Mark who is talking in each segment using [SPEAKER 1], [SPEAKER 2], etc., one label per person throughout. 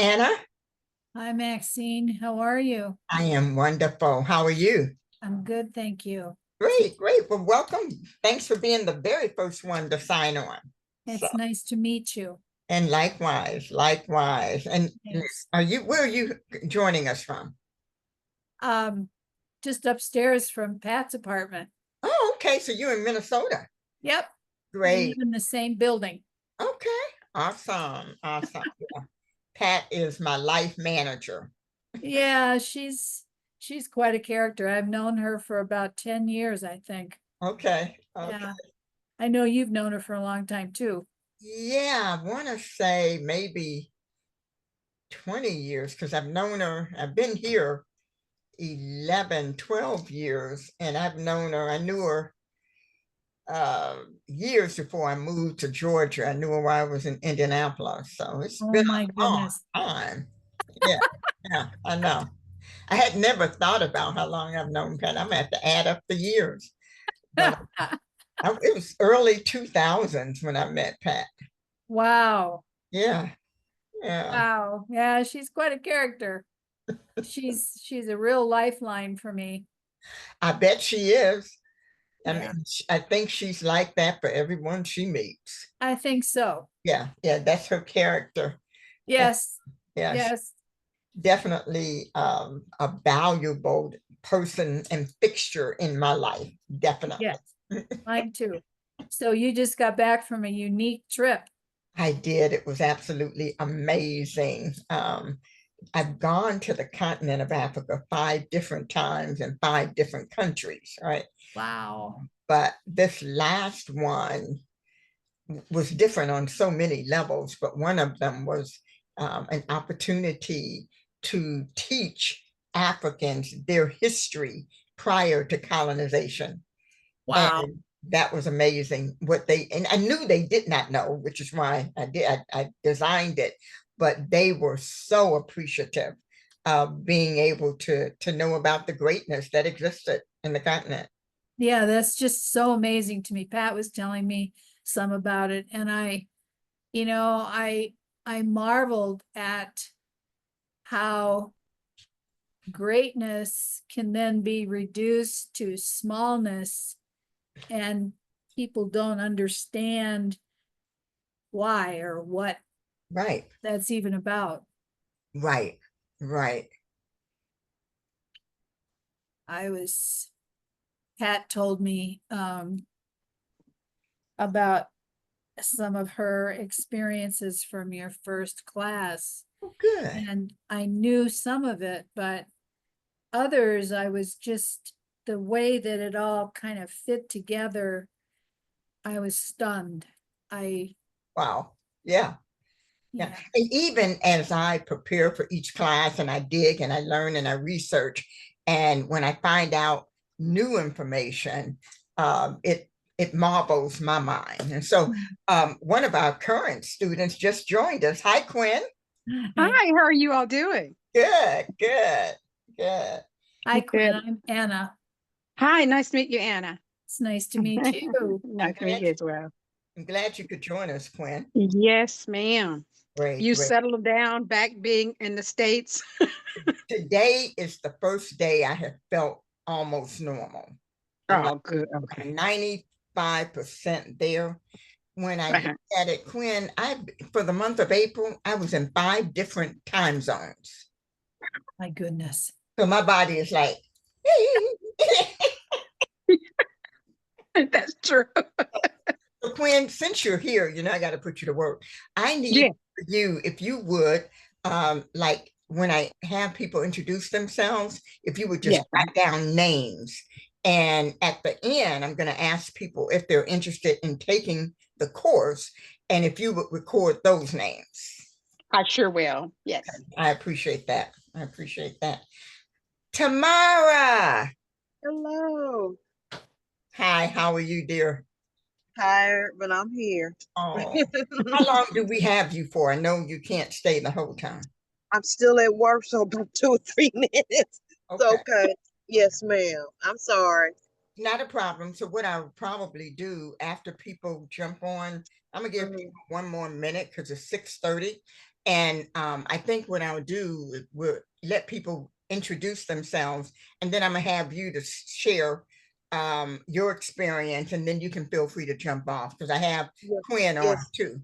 [SPEAKER 1] Anna.
[SPEAKER 2] Hi, Maxine. How are you?
[SPEAKER 1] I am wonderful. How are you?
[SPEAKER 2] I'm good, thank you.
[SPEAKER 1] Great, great. Well, welcome. Thanks for being the very first one to sign on. So,
[SPEAKER 2] It's nice to meet you.
[SPEAKER 1] and likewise, likewise. And
[SPEAKER 2] Thanks.
[SPEAKER 1] where are you joining us from?
[SPEAKER 2] Um, just upstairs from Pat's apartment.
[SPEAKER 1] Oh, okay. So you're in Minnesota.
[SPEAKER 2] Yep, we
[SPEAKER 1] Great.
[SPEAKER 2] live in the same building.
[SPEAKER 1] Okay. Awesome. Awesome. Yeah. Pat is my life manager.
[SPEAKER 2] Yeah, she's quite a character. I've known her for about 10 years, I think.
[SPEAKER 1] Okay. Okay.
[SPEAKER 2] Yeah. I know you've known her for a long time too.
[SPEAKER 1] Yeah, I want to say maybe 20 years because I've been here 11, 12 years, and I knew her years before I moved to Georgia. I knew her while I was in Indianapolis. So it's
[SPEAKER 2] Oh
[SPEAKER 1] been
[SPEAKER 2] my
[SPEAKER 1] a long
[SPEAKER 2] goodness.
[SPEAKER 1] time. Yeah, yeah, I know. I had never thought about how long I've known Pat. I'm gonna have to add up the years. But it was early 2000s when I met Pat.
[SPEAKER 2] Wow.
[SPEAKER 1] Yeah, yeah.
[SPEAKER 2] Wow. Yeah, she's quite a character. She's a real lifeline for me.
[SPEAKER 1] I bet she is. I
[SPEAKER 2] Yeah,
[SPEAKER 1] mean, I think she's like that for everyone she meets.
[SPEAKER 2] I think so.
[SPEAKER 1] Yeah, yeah, that's her character. And
[SPEAKER 2] Yes.
[SPEAKER 1] yeah, she's
[SPEAKER 2] Yes.
[SPEAKER 1] definitely a valuable person and fixture in my life. Definitely.
[SPEAKER 2] Yes. Mine too. So you just got back from a unique trip.
[SPEAKER 1] I did. It was absolutely amazing. I've gone to the continent of Africa 5 different times in 5 different countries, right?
[SPEAKER 2] Wow.
[SPEAKER 1] But this last one was different on so many levels, but one of them was an opportunity to teach Africans their history prior to colonization.
[SPEAKER 2] Wow.
[SPEAKER 1] And that was amazing and I knew they did not know, which is why I designed it, but they were so appreciative of being able to know about the greatness that existed in the continent.
[SPEAKER 2] Yeah, that's just so amazing to me. Pat was telling me some about it, and you know, I marveled at how greatness can then be reduced to smallness, and people don't understand why or what
[SPEAKER 1] Right,
[SPEAKER 2] that's even about.
[SPEAKER 1] right, right.
[SPEAKER 2] I was Pat told me about some of her experiences from your first class,
[SPEAKER 1] Oh, good.
[SPEAKER 2] and I knew some of it, but others I was just the way that it all kind of fit together. I was stunned. I
[SPEAKER 1] Wow. Yeah. Yeah.
[SPEAKER 2] Yeah.
[SPEAKER 1] And even as I prepare for each class and I dig and I learn and I research, and when I find out new information, it marvels my mind. And so one of our current students just joined us. Hi, Quinn.
[SPEAKER 3] Hi, how are you all doing?
[SPEAKER 1] Good, good, good.
[SPEAKER 2] Hi, Quinn.
[SPEAKER 3] Good.
[SPEAKER 2] I'm Anna.
[SPEAKER 3] Hi, nice to meet you, Anna.
[SPEAKER 2] It's nice to meet you.
[SPEAKER 3] Nice to meet you as well.
[SPEAKER 1] I'm glad you could join us, Quinn.
[SPEAKER 3] Yes, ma'am.
[SPEAKER 1] Great,
[SPEAKER 3] You
[SPEAKER 1] great.
[SPEAKER 3] settled down back being in the States?
[SPEAKER 1] Today is the first day I have felt almost normal. I'm
[SPEAKER 3] Oh, good. Okay.
[SPEAKER 1] 95% there. When I
[SPEAKER 3] Uh-huh.
[SPEAKER 1] looked at it, Quinn, for the month of April, I was in 5 different time zones.
[SPEAKER 2] My goodness.
[SPEAKER 1] So my body is like,
[SPEAKER 3] That's true.
[SPEAKER 1] so Quinn, since you're here, I got to put you to work. I need
[SPEAKER 3] Yeah.
[SPEAKER 1] you, if you would, like when I have people introduce themselves, if you would just
[SPEAKER 3] Yeah.
[SPEAKER 1] write down names. And at the end, I'm going to ask people if they're interested in taking the course and if you would record those names.
[SPEAKER 3] I sure will. Yes.
[SPEAKER 1] I appreciate that. I appreciate that. Tamara.
[SPEAKER 4] Hello.
[SPEAKER 1] Hi, how are you, dear?
[SPEAKER 4] Tired, but I'm here.
[SPEAKER 1] Oh, how long do we have you for? I know you can't stay the whole time.
[SPEAKER 4] I'm still at work, so about 2 or 3 minutes.
[SPEAKER 1] Okay.
[SPEAKER 4] It's okay. Yes, ma'am. I'm sorry.
[SPEAKER 1] Not a problem. So what I'll probably do after people jump on, I'm gonna give people 1 more minute because it's 6:30. And I think what I'll do will let people introduce themselves, and then I'm gonna have you to share your experience, and then you can feel free to jump off because I have
[SPEAKER 4] Yes,
[SPEAKER 1] Quinn on
[SPEAKER 4] yes,
[SPEAKER 1] too.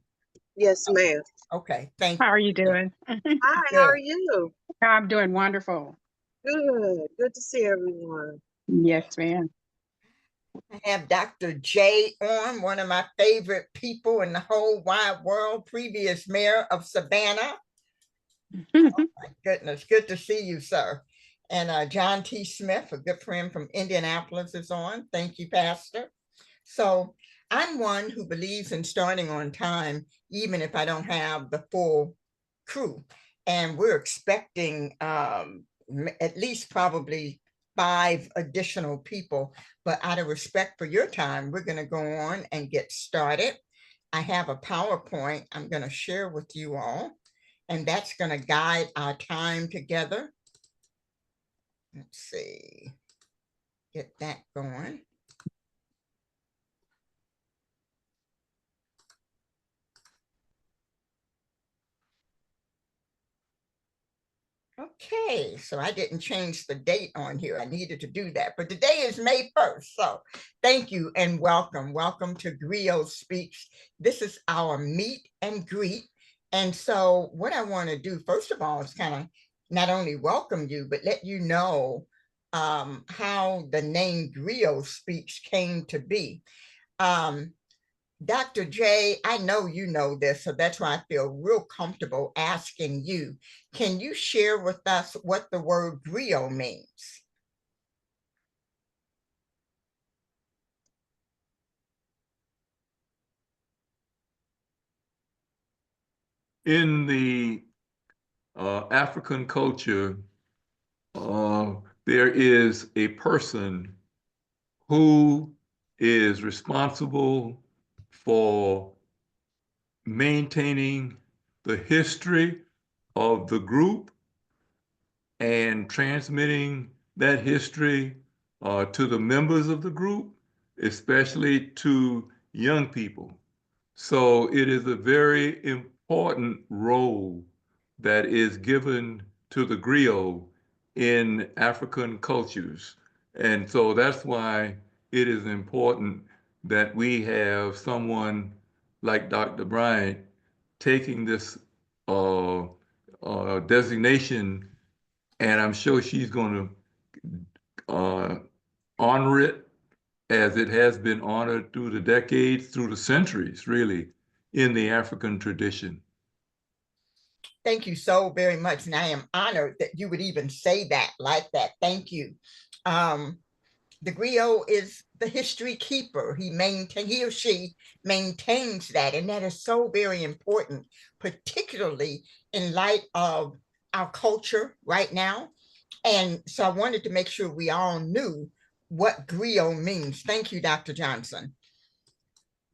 [SPEAKER 4] yes, ma'am.
[SPEAKER 1] Okay, thank
[SPEAKER 3] How are you doing?
[SPEAKER 4] Hi, how
[SPEAKER 1] you.
[SPEAKER 4] are you?
[SPEAKER 3] I'm doing wonderful.
[SPEAKER 4] Good. Good to see everyone.
[SPEAKER 3] Yes, ma'am.
[SPEAKER 1] I have Dr. J on, one of my favorite people in the whole wide world, previous mayor of Savannah. My goodness, good to see you, sir. And John T. Smith, a good friend from Indianapolis, is on. Thank you, Pastor. So I'm one who believes in starting on time, even if I don't have the full crew. And we're expecting at least probably 5 additional people. But out of respect for your time, we're going to go on and get started. I have a PowerPoint I'm going to share with you all, and that's going to guide our time together. Let's see, get that going. Okay, so I didn't change the date on here. I needed to do that, but today is May 1st. So thank you and welcome. Welcome to GriotSpeaks. This is our meet and greet. And so what I want to do, first of all, is kind of not only welcome you, but let you know how the name GriotSpeaks came to be. Dr. J, I know you know this, so that's why I feel real comfortable asking you. Can you share with us what the word griot means?
[SPEAKER 5] In the African culture, there is a person who is responsible for maintaining the history of the group and transmitting that history to the members of the group, especially to young people. So it is a very important role that is given to the griot in African cultures. And so that's why it is important that we have someone like Dr. Bryant taking this designation, and I'm sure she's going to honor it as it has been honored through the decades, through the centuries, really, in the African tradition.
[SPEAKER 1] Thank you so very much. And I am honored that you would even say that like that. Thank you. The griot is the history keeper. He or she maintains that. And that is so very important, particularly in light of our culture right now. And so I wanted to make sure we all knew what griot means. Thank you, Dr. Johnson.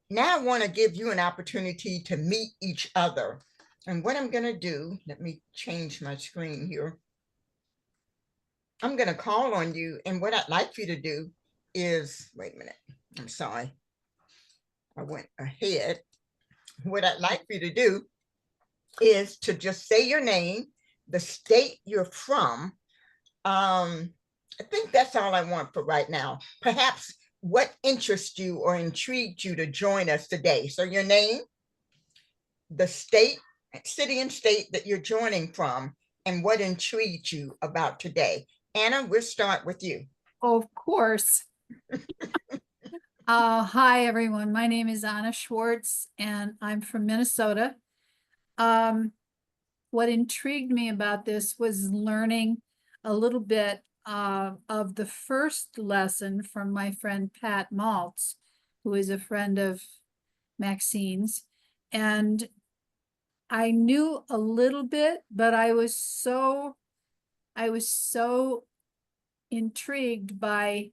[SPEAKER 1] Now I want to give you an opportunity to meet each other. And what I'm going to do, let me change my screen here. I'm going to call on you. And what I'd like for you to do is, wait a minute, I'm sorry. I went ahead. What I'd like for you to do is to just say your name, the state you're from. I think that's all I want for right now. Perhaps what interests you or intrigued you to join us today. So your name, the state, city and state that you're joining from, and what intrigued you about today. Anna, we'll start with you.
[SPEAKER 2] Of course. Hi, everyone. My name is Anna Schwartz, and I'm from Minnesota. What intrigued me about this was learning a little bit of the first lesson from my friend Pat Maltz, who is a friend of Maxine's. And I knew a little bit, but I was so intrigued by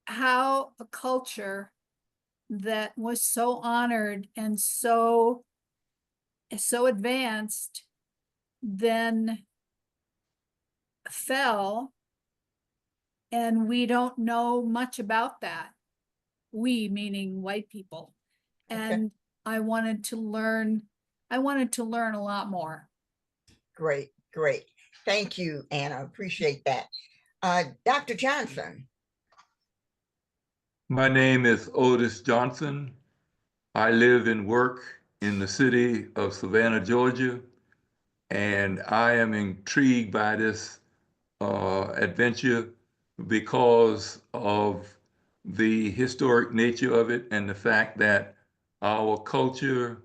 [SPEAKER 2] how a culture that was so honored and so advanced then fell, and we don't know much about that. We meaning white people.
[SPEAKER 1] Okay.
[SPEAKER 2] And I wanted to learn I wanted to learn a lot more.
[SPEAKER 1] Great, great. Thank you, Anna. Appreciate that. Dr. Johnson.
[SPEAKER 5] My name is Otis Johnson. I live and work in the city of Savannah, Georgia, and I am intrigued by this adventure because of the historic nature of it and the fact that our culture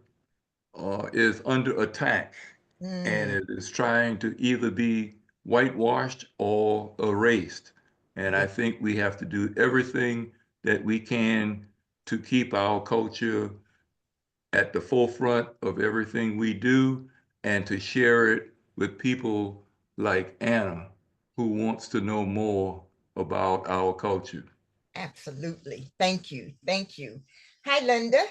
[SPEAKER 5] is under attack and
[SPEAKER 1] Mm,
[SPEAKER 5] it is trying to either be whitewashed or erased. And I
[SPEAKER 1] yeah,
[SPEAKER 5] think we have to do everything that we can to keep our culture at the forefront of everything we do and to share it with people like Anna, who wants to know more about our culture.
[SPEAKER 1] absolutely. Thank you. Thank you. Hi, Linda.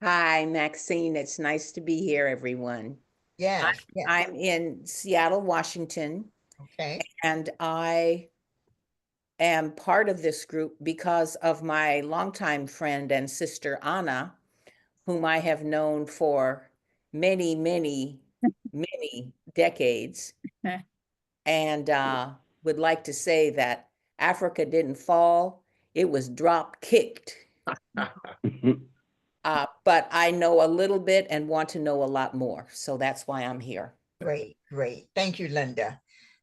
[SPEAKER 6] Hi, Maxine. It's nice to be here, everyone.
[SPEAKER 1] Yes, yes.
[SPEAKER 6] I'm in Seattle, Washington,
[SPEAKER 1] Okay.
[SPEAKER 6] and I am part of this group because of my longtime friend and sister, Anna, whom I have known for many, many, many decades. And would like to say that Africa didn't fall, it was drop kicked. But I know a little bit and want to know a lot more. So that's why I'm here.
[SPEAKER 1] Great, great. Thank you, Linda.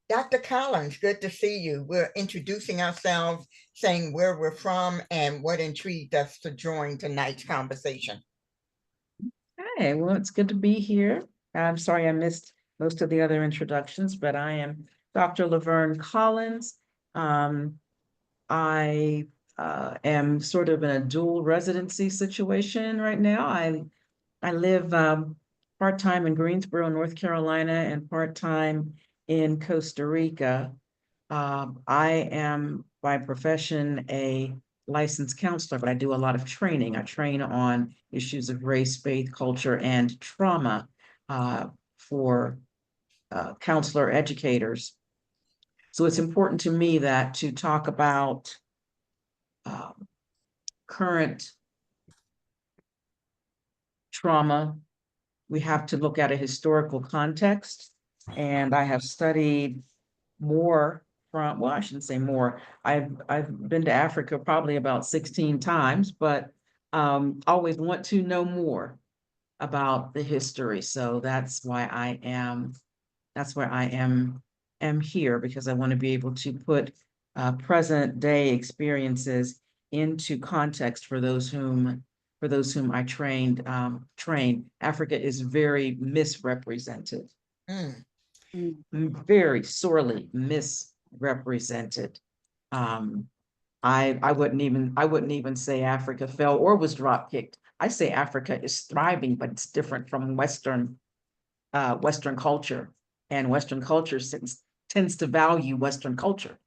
[SPEAKER 1] Dr. Collins, good to see you. We're introducing ourselves, saying where we're from and what intrigued us to join tonight's conversation.
[SPEAKER 7] Hi, well, it's good to be here. I'm sorry I missed most of the other introductions, but I am Dr. Laverne Collins. I am sort of in a dual residency situation right now. I live part-time in Greensboro, North Carolina, and part-time in Costa Rica. I am by profession a licensed counselor, but I do a lot of training. I train on issues of race, faith, culture, and trauma for counselor educators. So it's important to me that to talk about current trauma, we have to look at a historical context. And I have studied more from, well, I shouldn't say more. I've been to Africa probably about 16 times, but always want to know more about the history. So that's why I am here, because I want to be able to put present day experiences into context for those whom I train. Africa is very misrepresented.
[SPEAKER 1] Mm,
[SPEAKER 7] Very sorely misrepresented. I wouldn't even say Africa fell or was drop kicked. I say Africa is thriving, but it's different from Western culture, and Western culture tends to value Western culture.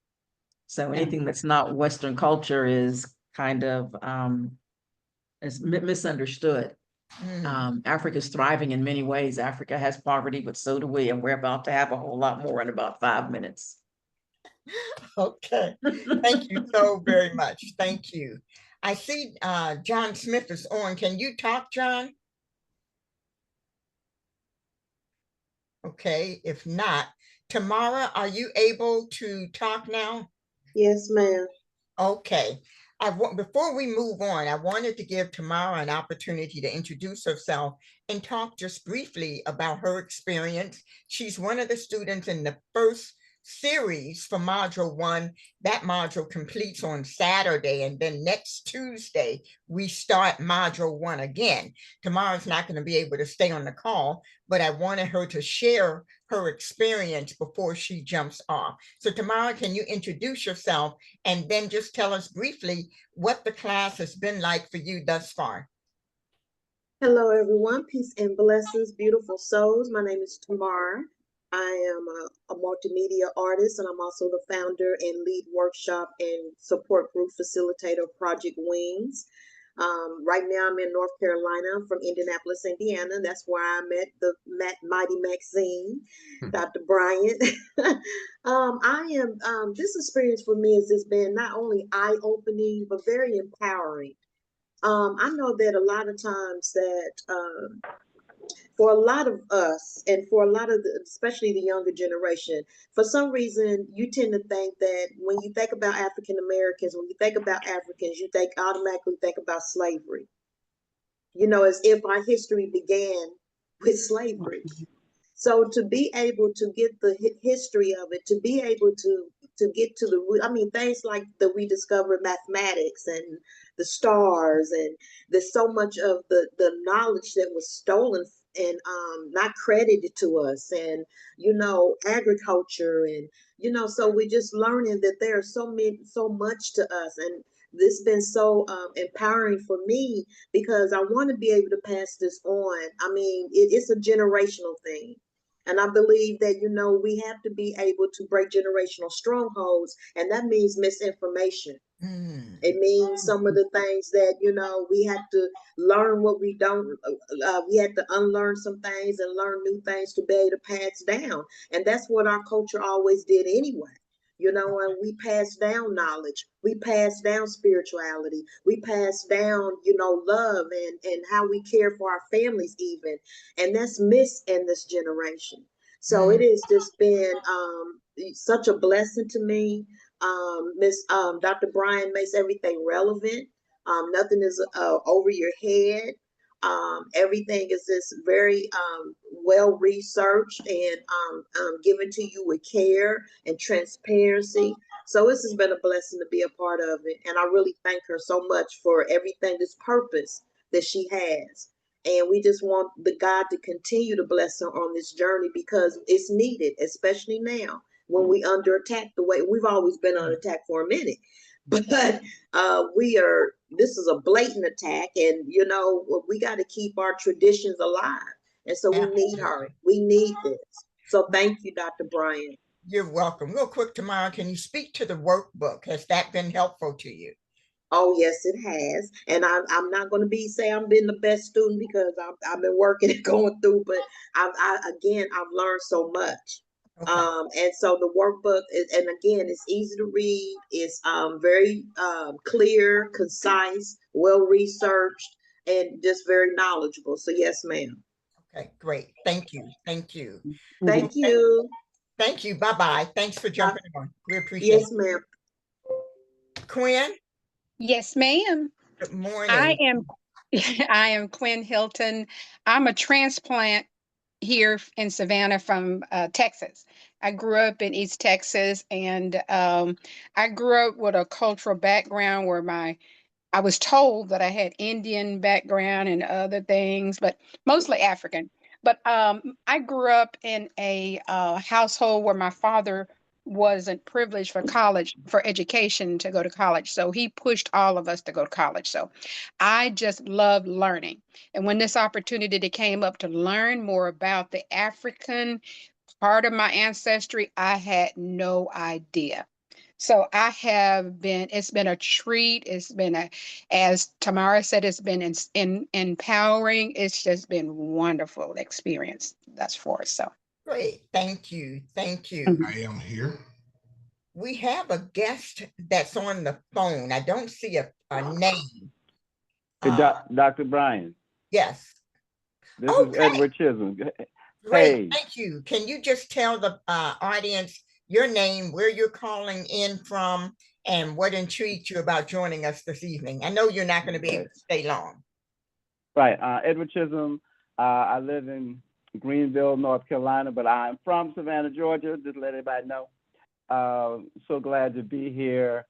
[SPEAKER 7] So anything that's not Western culture is kind of misunderstood. Africa's thriving in many ways. Africa has poverty, but so do we, and we're about to have a whole lot more in about 5 minutes.
[SPEAKER 1] okay. Thank you so very much. Thank you. I see John Smith is on. Can you talk, John? Okay. If not, Tamara, are you able to talk now?
[SPEAKER 4] Yes, ma'am.
[SPEAKER 1] Okay. Before we move on, I wanted to give Tamara an opportunity to introduce herself and talk just briefly about her experience. She's one of the students in the first series for Module 1. That module completes on Saturday, and then next Tuesday, we start Module 1 again. Tamara's not going to be able to stay on the call, but I wanted her to share her experience before she jumps off. So Tamara, can you introduce yourself and then just tell us briefly what the class has been like for you thus far?
[SPEAKER 4] Hello, everyone. Peace and blessings, beautiful souls. My name is Tamara. I am a multimedia artist, and I'm also the founder and lead workshop and support group facilitator of Project Wings. Right now, I'm in North Carolina. I'm from Indianapolis, Indiana. That's where I met the mighty Maxine, Dr. Bryant. This experience for me has just been not only eye-opening, but very empowering. I know that a lot of times that for a lot of us, and for a lot of especially the younger generation, for some reason, you tend to think that when you think about African Americans, when you think about Africans, you automatically think about slavery. As if our history began with slavery. So to be able to get the history of it, to be able to get to the things like that we discovered mathematics and the stars, and there's so much of the knowledge that was stolen and not credited to us, and agriculture, and so we're just learning that there's so much to us, and this has been so empowering for me, because I want to be able to pass this on. It's a generational thing. And I believe that, we have to be able to break generational strongholds, and that means misinformation. It means some of the things that, we have to learn what we don't, we had to unlearn some things and learn new things to be able to pass down. And that's what our culture always did anyway. And we pass down knowledge, we pass down spirituality, we pass down, love and how we care for our families even. And that's missed in this generation. So it has just been such a blessing to me. Dr. Bryant makes everything relevant. Nothing is over your head. Everything is just very well researched and given to you with care and transparency. So this has been a blessing to be a part of it. And I really thank her so much for everything, this purpose that she has. And we just want the God to continue to bless her on this journey, because it's needed, especially now when we under attack the way we've always been under attack for a minute. But this is a blatant attack, and we got to keep our traditions alive. And so we need her. We need this. So thank you, Dr. Bryant.
[SPEAKER 1] You're welcome. Real quick, Tamara, can you speak to the workbook? Has that been helpful to you?
[SPEAKER 4] Oh, yes, it has. And I'm not going to say I've been the best student, because I've been working and going through, but I've learned so much.
[SPEAKER 1] Okay.
[SPEAKER 4] And so the workbook and again, it's easy to read. It's very clear, concise, well researched, and just very knowledgeable. So yes, ma'am.
[SPEAKER 1] Okay, great. Thank you. Thank you.
[SPEAKER 4] Thank you.
[SPEAKER 1] Thank you. Bye-bye. Thanks for jumping on. We appreciate it.
[SPEAKER 4] Yes, ma'am.
[SPEAKER 1] Quinn,
[SPEAKER 3] Yes, ma'am.
[SPEAKER 1] good morning.
[SPEAKER 3] I am Quinn Hilton. I'm a transplant here in Savannah from Texas. I grew up in East Texas, and I grew up with a cultural background where I was told that I had Indian background and other things, but mostly African. But I grew up in a household where my father wasn't privileged for education to go to college. So he pushed all of us to go to college. So I just loved learning. And when this opportunity came up to learn more about the African part of my ancestry, I had no idea. So it's been a treat. It's been as Tamara said, it's been empowering. It's just been wonderful experience thus far. So
[SPEAKER 1] Great. Thank you. Thank you.
[SPEAKER 8] I am here.
[SPEAKER 1] We have a guest that's on the phone. I don't see a name.
[SPEAKER 9] Dr. Bryant.
[SPEAKER 1] Yes.
[SPEAKER 9] This is Edward Chisholm.
[SPEAKER 1] Great.
[SPEAKER 9] Hey.
[SPEAKER 1] Thank you. Can you just tell the audience your name, where you're calling in from, and what intrigued you about joining us this evening? I know you're not going to be able to stay long.
[SPEAKER 9] Right. Edward Chisholm. I live in Greenville, North Carolina, but I'm from Savannah, Georgia, just to let everybody know. So glad to be here.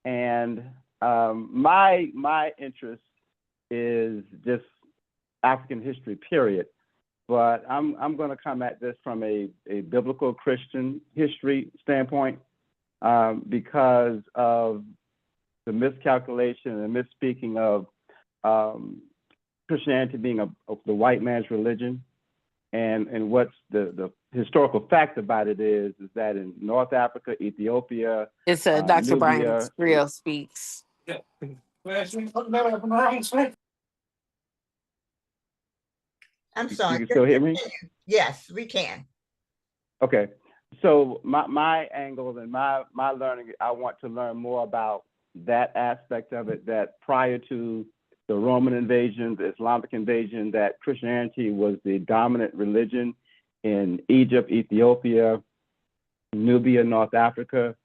[SPEAKER 9] And my interest is just African history, period. But I'm going to come at this from a biblical Christian history standpoint, because of the miscalculation and misspeaking of Christianity being the white man's religion. And what's the historical fact about it is that in North Africa, Ethiopia,
[SPEAKER 10] it's Dr.
[SPEAKER 9] Nubia,
[SPEAKER 10] Bryant's GriotSpeaks.
[SPEAKER 1] I'm sorry.
[SPEAKER 9] You can still hear me?
[SPEAKER 1] Yes, we can.
[SPEAKER 9] Okay. So my angle and my learning, I want to learn more about that aspect of it, that prior to the Roman invasion, the Islamic invasion, that Christianity was the dominant religion in Egypt, Ethiopia, Nubia, North Africa.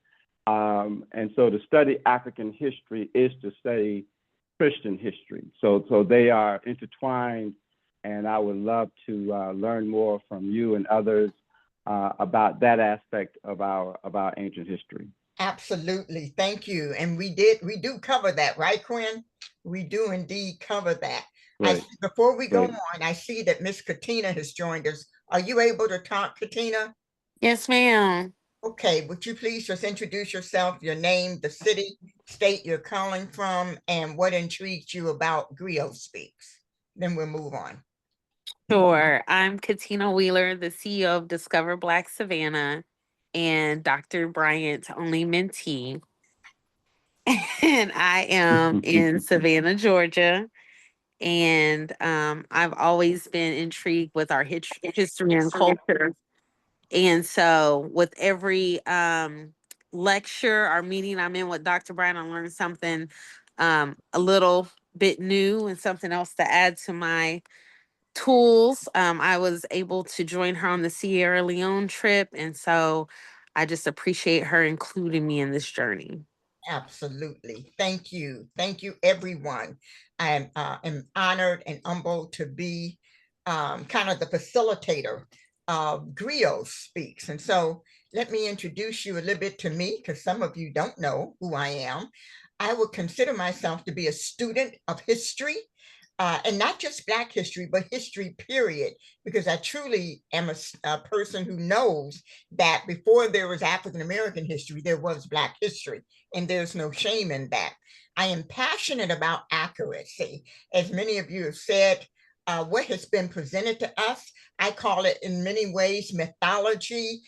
[SPEAKER 9] And so to study African history is to study Christian history. So they are intertwined, and I would love to learn more from you and others about that aspect of our ancient history.
[SPEAKER 1] Absolutely. Thank you. And we do cover that, right, Quinn? We do indeed cover that.
[SPEAKER 9] Right.
[SPEAKER 1] Before we go
[SPEAKER 9] Right.
[SPEAKER 1] on, I see that Miss Katina has joined us. Are you able to talk, Katina?
[SPEAKER 10] Yes, ma'am.
[SPEAKER 1] Okay, would you please just introduce yourself, your name, the city, state you're calling from, and what intrigued you about GriotSpeaks? Then we'll move on.
[SPEAKER 10] Sure. I'm Katina Wheeler, the CEO of Discover Black Savannah and Dr. Bryant's only mentee. And I am in Savannah, Georgia. And I've always been intrigued with our history and culture. And so with every lecture or meeting I'm in with Dr. Bryant, I learn something a little bit new and something else to add to my tools. I was able to join her on the Sierra Leone trip. And so I just appreciate her including me in this journey.
[SPEAKER 1] Absolutely. Thank you. Thank you, everyone. I am honored and humbled to be kind of the facilitator of GriotSpeaks. And so let me introduce you a little bit to me, because some of you don't know who I am. I would consider myself to be a student of history, and not just Black history, but history, period, because I truly am a person who knows that before there was African-American history, there was Black history, and there's no shame in that. I am passionate about accuracy. As many of you have said, what has been presented to us, I call it in many ways mythology,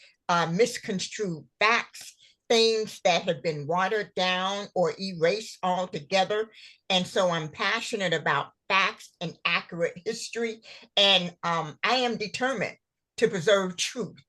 [SPEAKER 1] misconstrued facts, things that have been watered down or erased altogether. And so I'm passionate about facts and accurate history. And I am determined to preserve truth.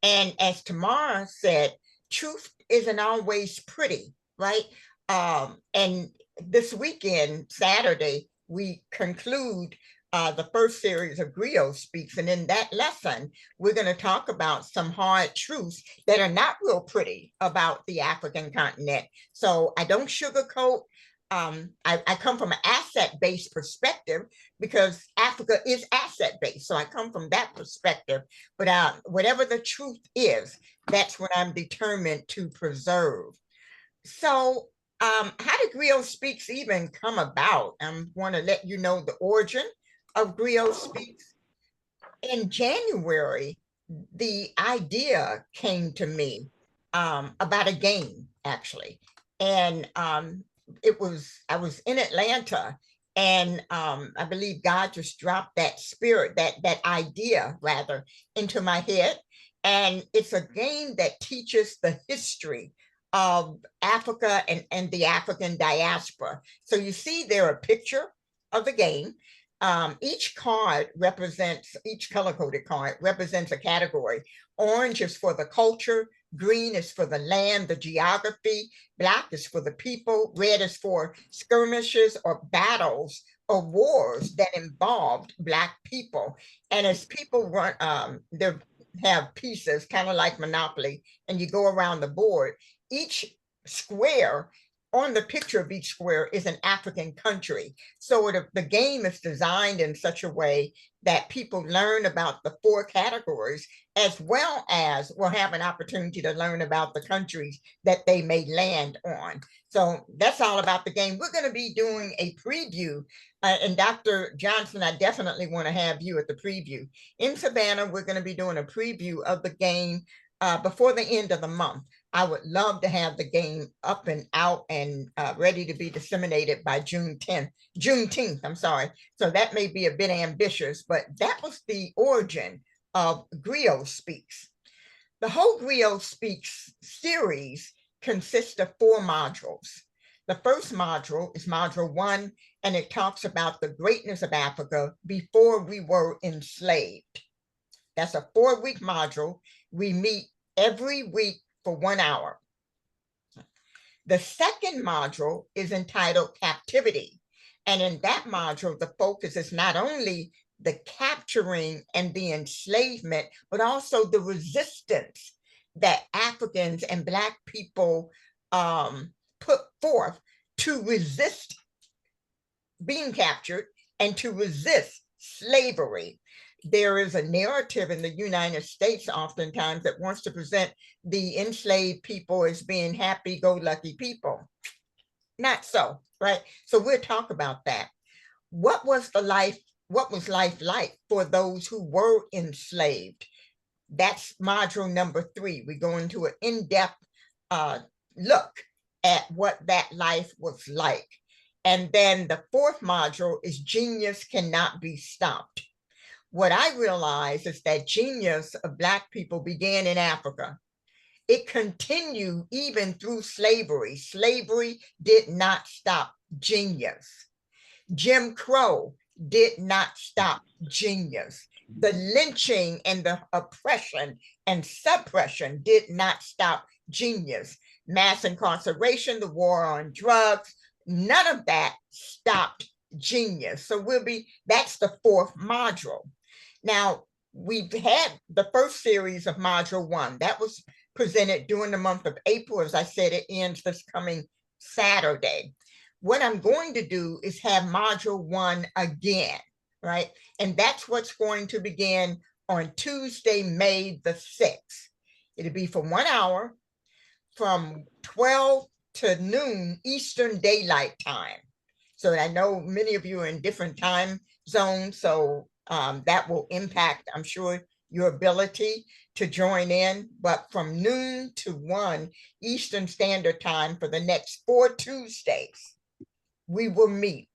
[SPEAKER 1] And as Tamara said, truth isn't always pretty, right? And this weekend, Saturday, we conclude the first series of GriotSpeaks. And in that lesson, we're going to talk about some hard truths that are not real pretty about the African continent. So I don't sugarcoat. I come from an asset-based perspective because Africa is asset-based. So I come from that perspective. But whatever the truth is, that's what I'm determined to preserve. So how did GriotSpeaks even come about? I want to let you know the origin of GriotSpeaks. In January, the idea came to me about a game, actually. And I was in Atlanta, and I believe God just dropped that spirit, that idea rather, into my head. And it's a game that teaches the history of Africa and the African diaspora. So you see there a picture of the game. Each color-coded card represents a category. Orange is for the culture, green is for the land, the geography, black is for the people, red is for skirmishes or battles or wars that involved Black people. And as people run, they have pieces, kind of like Monopoly, and you go around the board. Each square on the picture of each square is an African country. So the game is designed in such a way that people learn about the 4 categories, as well as will have an opportunity to learn about the countries that they may land on. So that's all about the game. We're going to be doing a preview. And Dr. Johnson, I definitely want to have you at the preview. In Savannah, we're going to be doing a preview of the game before the end of the month. I would love to have the game up and out and ready to be disseminated by Juneteenth, I'm sorry. So that may be a bit ambitious, but that was the origin of GriotSpeaks. The whole GriotSpeaks series consists of 4 modules. The first module is module 1, and it talks about the greatness of Africa before we were enslaved. That's a 4-week module. We meet every week for 1 hour. The second module is entitled Captivity, And in that module, the focus is not only the capturing and the enslavement, but also the resistance that Africans and Black people put forth to resist being captured and to resist slavery. There is a narrative in the United States oftentimes that wants to present the enslaved people as being happy-go-lucky people. Not so, right? So we'll talk about that. What was life like for those who were enslaved? That's module number 3. We go into an in-depth look at what that life was like. And then the 4th module is genius cannot be stopped. What I realized is that genius of Black people began in Africa. It continued even through slavery. Slavery did not stop genius. Jim Crow did not stop genius. The lynching and the oppression and suppression did not stop genius. Mass incarceration, the war on drugs, none of that stopped genius. So that's the 4th module. Now, we've had the first series of module 1. That was presented during the month of April. As I said, it ends this coming Saturday. What I'm going to do is have module 1 again, right? And that's what's going to begin on Tuesday, May the 6th. It'll be for 1 hour from 12 to noon Eastern Daylight Time. So I know many of you are in different time zones, so that will impact, I'm sure, your ability to join in. But from noon to 1 Eastern Standard Time for the next 4 Tuesdays, we will meet.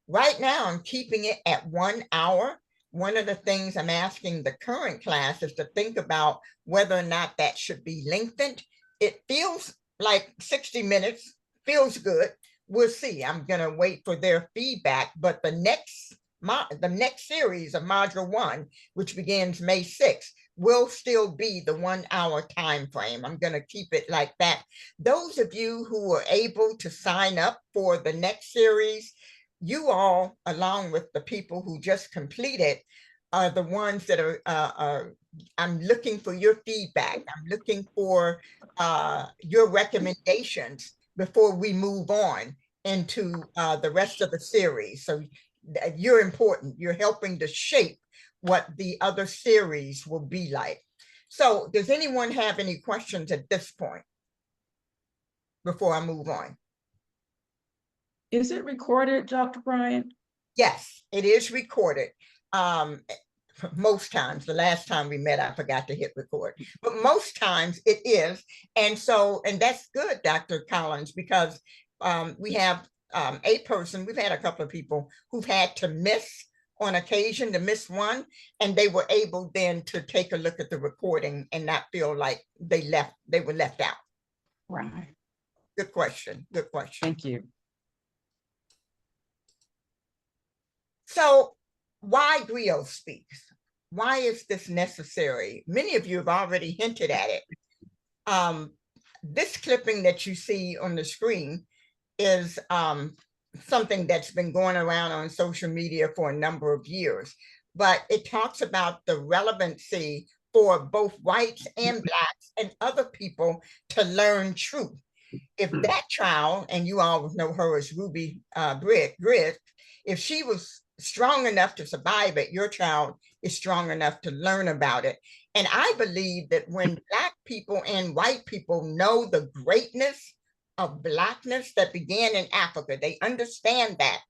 [SPEAKER 1] Right now, I'm keeping it at 1 hour. One of the things I'm asking the current class is to think about whether or not that should be lengthened. It feels like 60 minutes, feels good. We'll see. I'm gonna wait for their feedback, but the next series of module 1, which begins May 6th, will still be the 1 hour time frame. I'm gonna keep it like that. Those of you who were able to sign up for the next series, you all, along with the people who just completed, are the ones that are I'm looking for your feedback. I'm looking for your recommendations before we move on into the rest of the series. So you're important. You're helping to shape what the other series will be like. So does anyone have any questions at this point before I move on?
[SPEAKER 7] Is it recorded, Dr. Bryant?
[SPEAKER 1] Yes, it is recorded. Most times, the last time we met, I forgot to hit record, but most times it is. And that's good, Dr. Collins, because we have a person, we've had a couple of people who've had to miss on occasion, to miss one, and they were able then to take a look at the recording and not feel like they were left out.
[SPEAKER 7] Right.
[SPEAKER 1] Good question, good question.
[SPEAKER 7] Thank you.
[SPEAKER 1] So why GriotSpeaks? Why is this necessary? Many of you have already hinted at it. This clipping that you see on the screen is something that's been going around on social media for a number of years, but it talks about the relevancy for both whites and Blacks and other people to learn truth. If that child, and you all know her as Ruby Griot, if she was strong enough to survive it, your child is strong enough to learn about it. And I believe that when Black people and white people know the greatness of Blackness that began in Africa, they understand that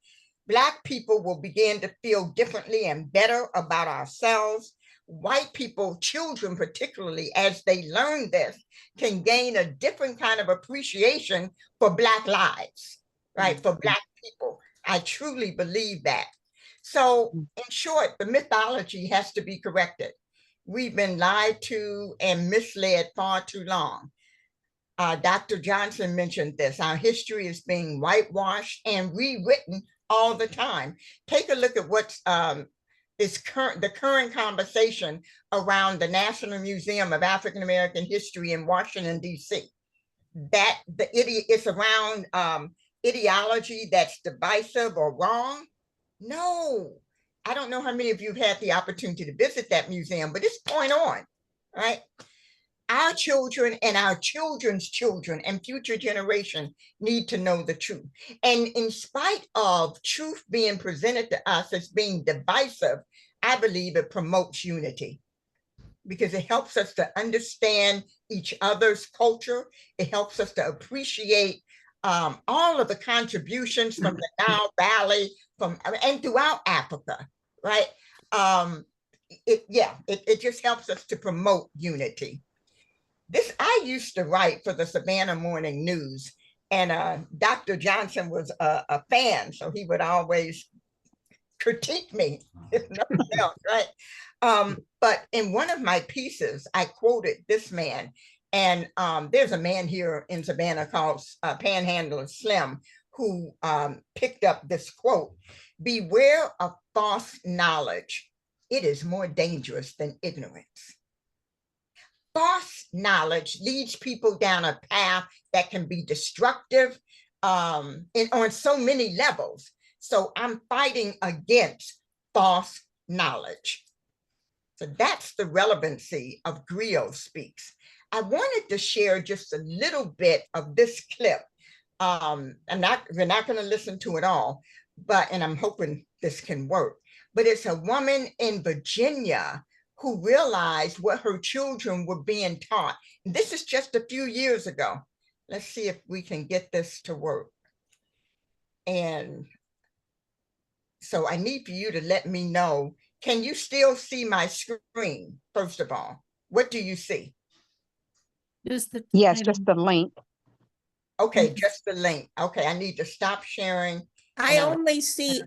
[SPEAKER 1] Black people will begin to feel differently and better about ourselves. White people, children particularly, as they learn this, can gain a different kind of appreciation for Black lives, right? For Black people. I truly believe that. So in short, the mythology has to be corrected. We've been lied to and misled far too long. Dr. Johnson mentioned this. Our history is being whitewashed and rewritten all the time. Take a look at what's the current conversation around the National Museum of African American History in Washington, D.C. That the idiot is around ideology that's divisive or wrong. No, I don't know how many of you have had the opportunity to visit that museum, but it's point on, right? Our children and our children's children and future generation need to know the truth. And in spite of truth being presented to us as being divisive, I believe it promotes unity because it helps us to understand each other's culture. It helps us to appreciate all of the contributions from the Nile Valley and throughout Africa, right? It just helps us to promote unity. I used to write for the Savannah Morning News, and Dr. Johnson was a fan, so he would always critique me, if nothing else, right? But in one of my pieces, I quoted this man, and there's a man here in Savannah called Panhandler Slim, who picked up this quote: "Beware of false knowledge. It is more dangerous than ignorance." False knowledge leads people down a path that can be destructive on so many levels. So I'm fighting against false knowledge. So that's the relevancy of GriotSpeaks. I wanted to share just a little bit of this clip. We're not going to listen to it all, and I'm hoping this can work. But it's a woman in Virginia who realized what her children were being taught. And this is just a few years ago. Let's see if we can get this to work. And so I need for you to let me know, can you still see my screen, first of all? What do you see?
[SPEAKER 2] Just the
[SPEAKER 3] Yes,
[SPEAKER 2] title.
[SPEAKER 3] just the link.
[SPEAKER 1] Okay, just the link. Okay, I need to stop sharing.
[SPEAKER 6] I only see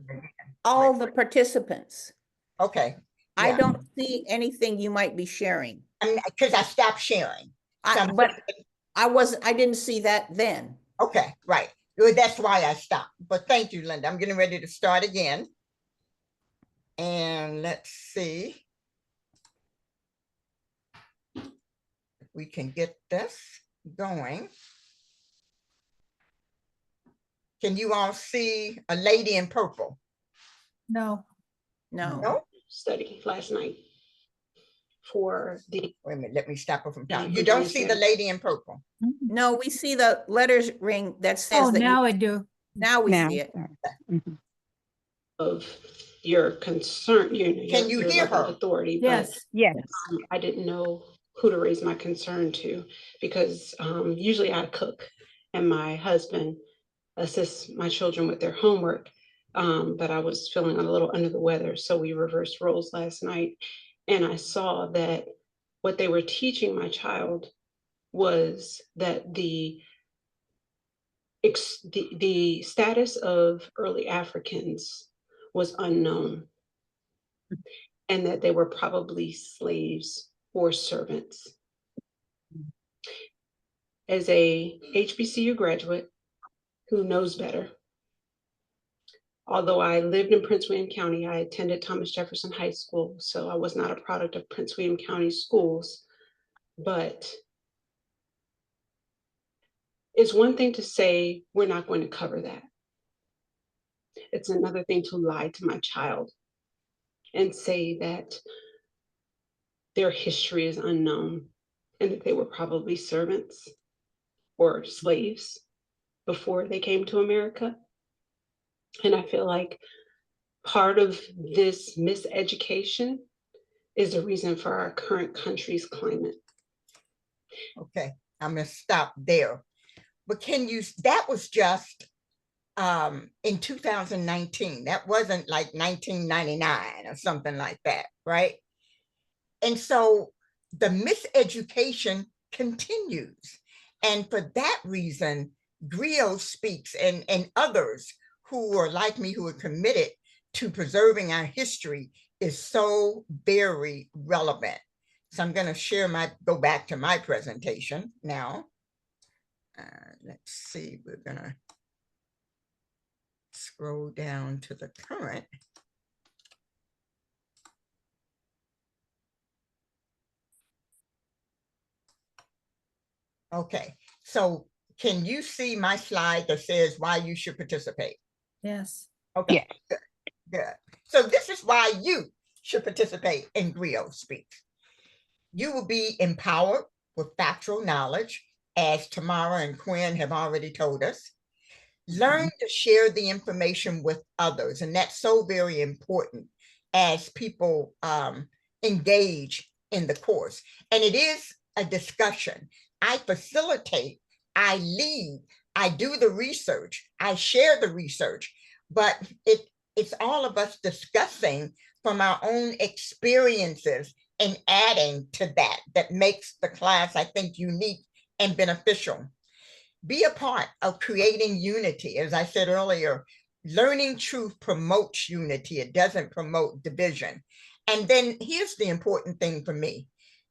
[SPEAKER 6] all the participants.
[SPEAKER 1] Okay. Yeah.
[SPEAKER 6] I don't see anything you might be sharing.
[SPEAKER 1] Because I stopped sharing.
[SPEAKER 6] But I didn't see that then.
[SPEAKER 1] Okay, right. That's why I stopped. But thank you, Linda. I'm getting ready to start again. And let's see if we can get this going. Can you all see a lady in purple?
[SPEAKER 2] No.
[SPEAKER 1] No?
[SPEAKER 8] Study last night for the.
[SPEAKER 1] Wait a minute, let me stop her from talking. You don't see the lady in purple?
[SPEAKER 6] No, we see the letters ring that says
[SPEAKER 2] Oh,
[SPEAKER 6] that.
[SPEAKER 2] now I do.
[SPEAKER 6] Now we see it.
[SPEAKER 8] Of your concern,
[SPEAKER 1] Can you hear her?
[SPEAKER 8] Authority.
[SPEAKER 2] Yes.
[SPEAKER 8] But,
[SPEAKER 3] Yes.
[SPEAKER 8] I didn't know who to raise my concern to, because usually I cook and my husband assists my children with their homework. But I was feeling a little under the weather, so we reversed roles last night, and I saw that what they were teaching my child was that the status of early Africans was unknown, and that they were probably slaves or servants. As a HBCU graduate who knows better, although I lived in Prince William County, I attended Thomas Jefferson High School, so I was not a product of Prince William County schools. But it's one thing to say, we're not going to cover that. It's another thing to lie to my child and say that their history is unknown and that they were probably servants or slaves before they came to America. And I feel like part of this miseducation is the reason for our current country's climate.
[SPEAKER 1] Okay, I'm gonna stop there. But that was just in 2019. That wasn't like 1999 or something like that, right? And so the miseducation continues. And for that reason, GriotSpeaks and others who are like me, who are committed to preserving our history, is so very relevant. So I'm going to go back to my presentation now. Let's see, we're going to scroll down to the current. Okay, so can you see my slide that says why you should participate?
[SPEAKER 2] Yes.
[SPEAKER 1] Okay,
[SPEAKER 3] Yes.
[SPEAKER 1] good, good. So this is why you should participate in GriotSpeaks. You will be empowered with factual knowledge, as Tamara and Quinn have already told us. Learn to share the information with others, and that's so very important as people engage in the course. And it is a discussion. I facilitate, I lead, I do the research, I share the research, but it's all of us discussing from our own experiences and adding to that makes the class, I think, unique and beneficial. Be a part of creating unity. As I said earlier, learning truth promotes unity. It doesn't promote division. And then here's the important thing for me.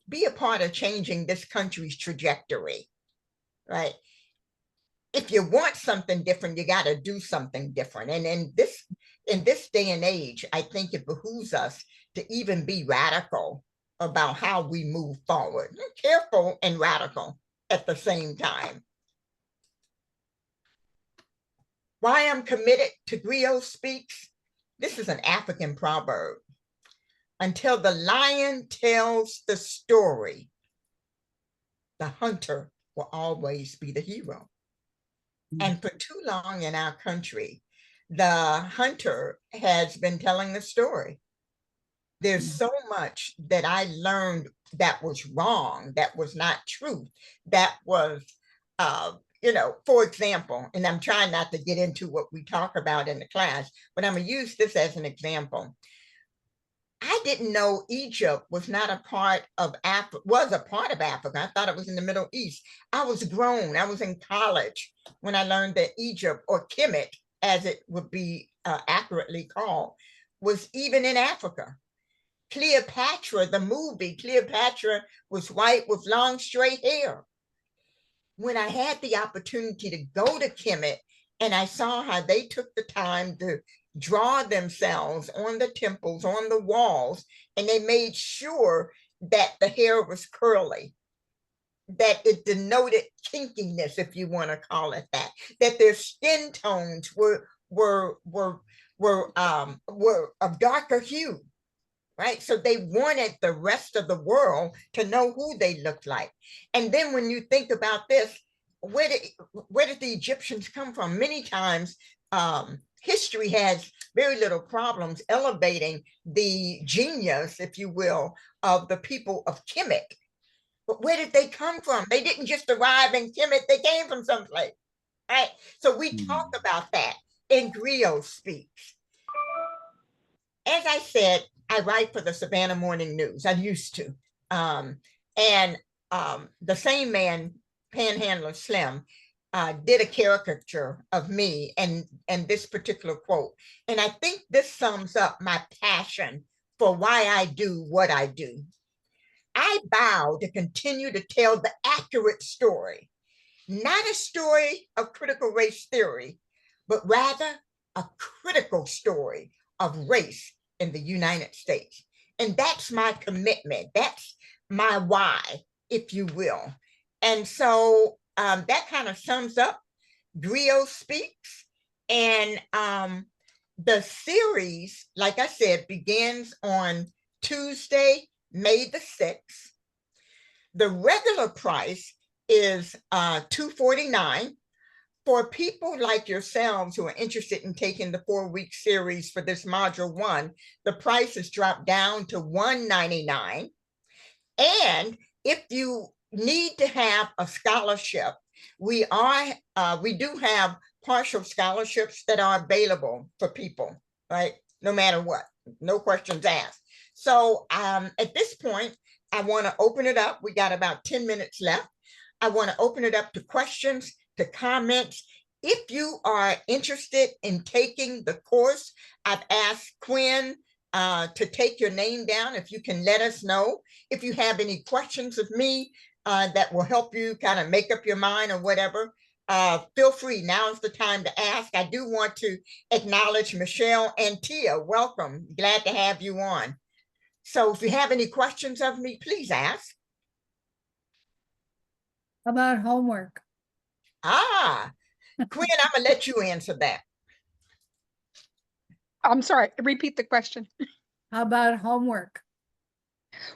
[SPEAKER 1] Be a part of changing this country's trajectory, right? If you want something different, you got to do something different. And in this day and age, I think it behooves us to even be radical about how we move forward. Careful and radical at the same time. Why I'm committed to GriotSpeaks? This is an African proverb. Until the lion tells the story, the hunter will always be the hero. And for too long in our country, the hunter has been telling the story. There's so much that I learned that was wrong, that was not true, that was, for example, and I'm trying not to get into what we talk about in the class, but I'm gonna use this as an example. I didn't know Egypt was not a part of Africa, was a part of Africa. I thought it was in the Middle East. I was grown, I was in college when I learned that Egypt, or Kemet, as it would be accurately called, was even in Africa. Cleopatra, the movie, Cleopatra was white with long straight hair. When I had the opportunity to go to Kemet and I saw how they took the time to draw themselves on the temples, on the walls, and they made sure that the hair was curly, that it denoted kinkiness, if you want to call it that their skin tones were of darker hue. Right? So they wanted the rest of the world to know who they looked like. And then when you think about this, where did the Egyptians come from? Many times, history has very little problems elevating the genius, if you will, of the people of Kemet. But where did they come from? They didn't just arrive in Kemet, they came from someplace, right? So we talk about that in GriotSpeaks. As I said, I write for the Savannah Morning News. I used to. The same man, Panhandler Slim, did a caricature of me and this particular quote. And I think this sums up my passion for why I do what I do. I vow to continue to tell the accurate story, not a story of critical race theory, but rather a critical story of race in the United States. And that's my commitment. That's my why, if you will. And so that kind of sums up GriotSpeaks. And the series, like I said, begins on Tuesday, May the 6th. The regular price is $249. For people like yourselves who are interested in taking the 4-week series for this module 1, the price has dropped down to $199. And if you need to have a scholarship, we do have partial scholarships that are available for people, right? No matter what, no questions asked. So at this point, I want to open it up. We got about 10 minutes left. I want to open it up to questions, to comments. If you are interested in taking the course, I've asked Quinn to take your name down. If you can let us know. If you have any questions of me that will help you kind of make up your mind or whatever, feel free. Now is the time to ask. I do want to acknowledge Michelle and Tia. Welcome. Glad to have you on. So if you have any questions of me, please ask.
[SPEAKER 2] About homework.
[SPEAKER 1] Ah, Quinn, I'm gonna let you answer that.
[SPEAKER 3] I'm sorry, repeat the question.
[SPEAKER 2] How about homework?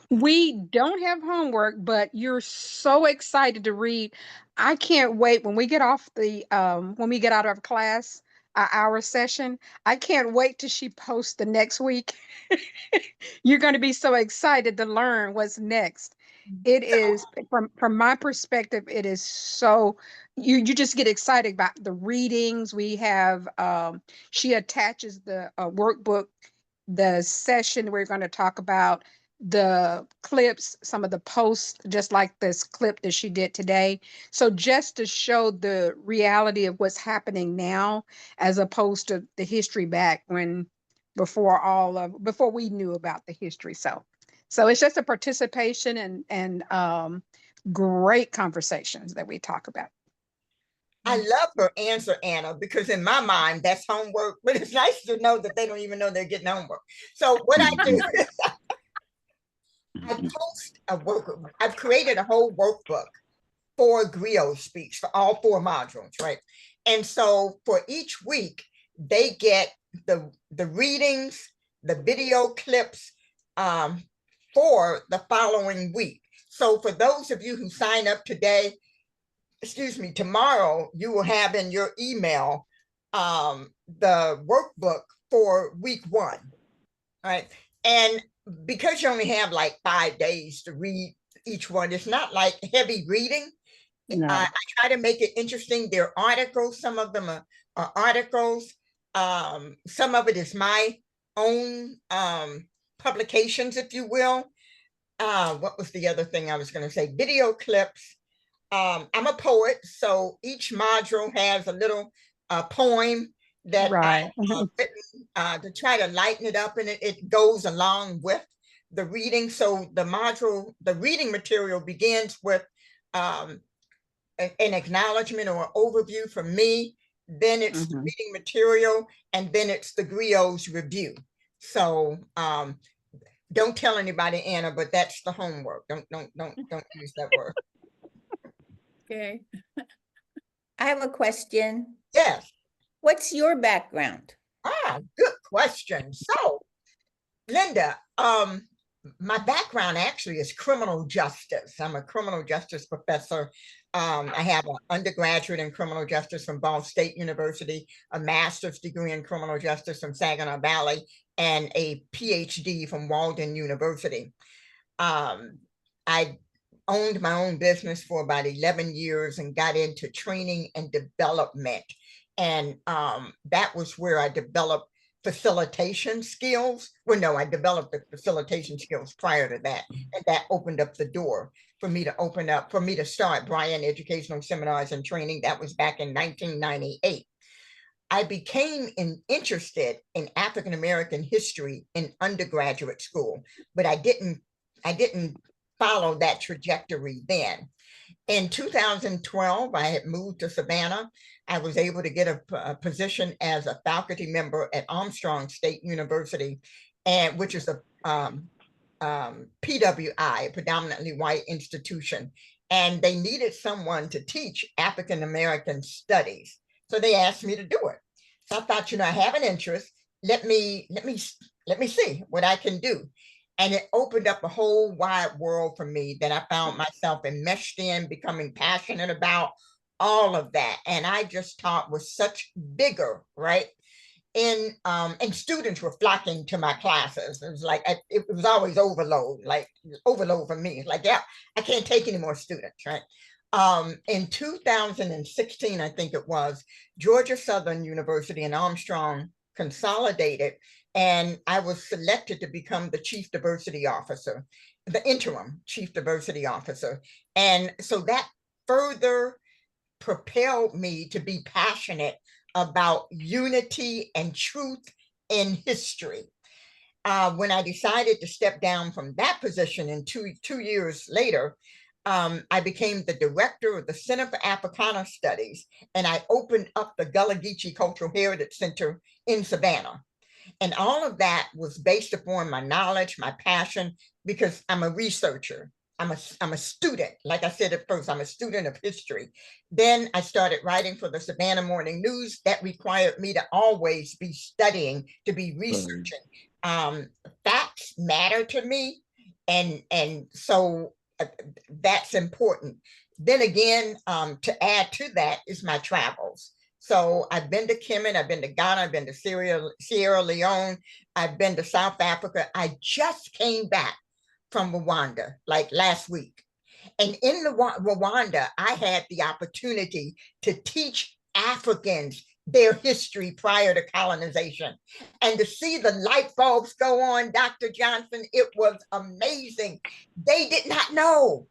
[SPEAKER 3] We don't have homework, but you're so excited to read. I can't wait when we get off when we get out of class, our session. I can't wait till she posts the next week. You're going to be so excited to learn what's next. It is from my perspective, it is so you just get excited about the readings. We have she attaches the workbook, the session we're going to talk about the clips, some of the posts, just like this clip that she did today. So just to show the reality of what's happening now, as opposed to the history back when before we knew about the history. So it's just a participation and great conversations that we talk about.
[SPEAKER 1] I love her answer, Anna, because in my mind, that's homework, but it's nice to know that they don't even know they're getting homework. So what I do is I post a work. I've created a whole workbook for GriotSpeaks for all 4 modules, right? And so for each week, they get the readings, the video clips for the following week. So for those of you who sign up today, tomorrow, you will have in your email the workbook for week 1, right? And because you only have like 5 days to read each one, it's not like heavy reading.
[SPEAKER 3] No.
[SPEAKER 1] I try to make it interesting. There are articles, some of them are articles. Some of it is my own publications, if you will. What was the other thing I was going to say? Video clips. I'm a poet, so each module has a little poem that
[SPEAKER 3] Right.
[SPEAKER 1] I've written to try to lighten it up, and it goes along with the reading. So the reading material begins with an acknowledgement or overview from me, then it's the reading material, and then it's the Griot's review. So don't tell anybody, Anna, but that's the homework. Don't use that word.
[SPEAKER 2] Okay.
[SPEAKER 6] I have a question.
[SPEAKER 1] Yes.
[SPEAKER 6] What's your background?
[SPEAKER 1] Good question. So, Linda, my background actually is criminal justice. I'm a criminal justice professor. I have an undergraduate in criminal justice from Ball State University, a master's degree in criminal justice from Saginaw Valley, and a PhD from Walden University. I owned my own business for about 11 years and got into training and development. And that was where I developed facilitation skills. Well, no, I developed the facilitation skills prior to that. And that opened up the door for me to start Bryant Educational Seminars and Training. That was back in 1998. I became interested in African-American history in undergraduate school, but I didn't follow that trajectory then. In 2012, I had moved to Savannah. I was able to get a position as a faculty member at Armstrong State University, and which is a PWI, a predominantly white institution. And they needed someone to teach African-American studies. So they asked me to do it. So I thought, I have an interest. Let me see what I can do. And it opened up a whole wide world for me that I found myself enmeshed in, becoming passionate about all of that. And I just taught with such vigor, right? And students were flocking to my classes. It was like, it was always overload for me. Like, yeah, I can't take any more students, right? In 2016, I think it was, Georgia Southern University and Armstrong consolidated, and I was selected to become the chief diversity officer, the interim chief diversity officer. And so that further propelled me to be passionate about unity and truth in history. When I decided to step down from that position, and two years later, I became the director of the Center for Africana Studies, and I opened up the Gullah Geechee Cultural Heritage Center in Savannah. And all of that was based upon my knowledge, my passion, because I'm a researcher. I'm a student. Like I said at first, I'm a student of history. Then I started writing for the Savannah Morning News. That required me to always be studying, to be researching. Facts matter to me, and so that's important. Then again, to add to that is my travels. So I've been to Kemen, I've been to Ghana, I've been to Sierra Leone, I've been to South Africa. I just came back from Rwanda like last week. And in the Rwanda, I had the opportunity to teach Africans their history prior to colonization. And to see the light bulbs go on, Dr. Johnson, it was amazing. They did not know.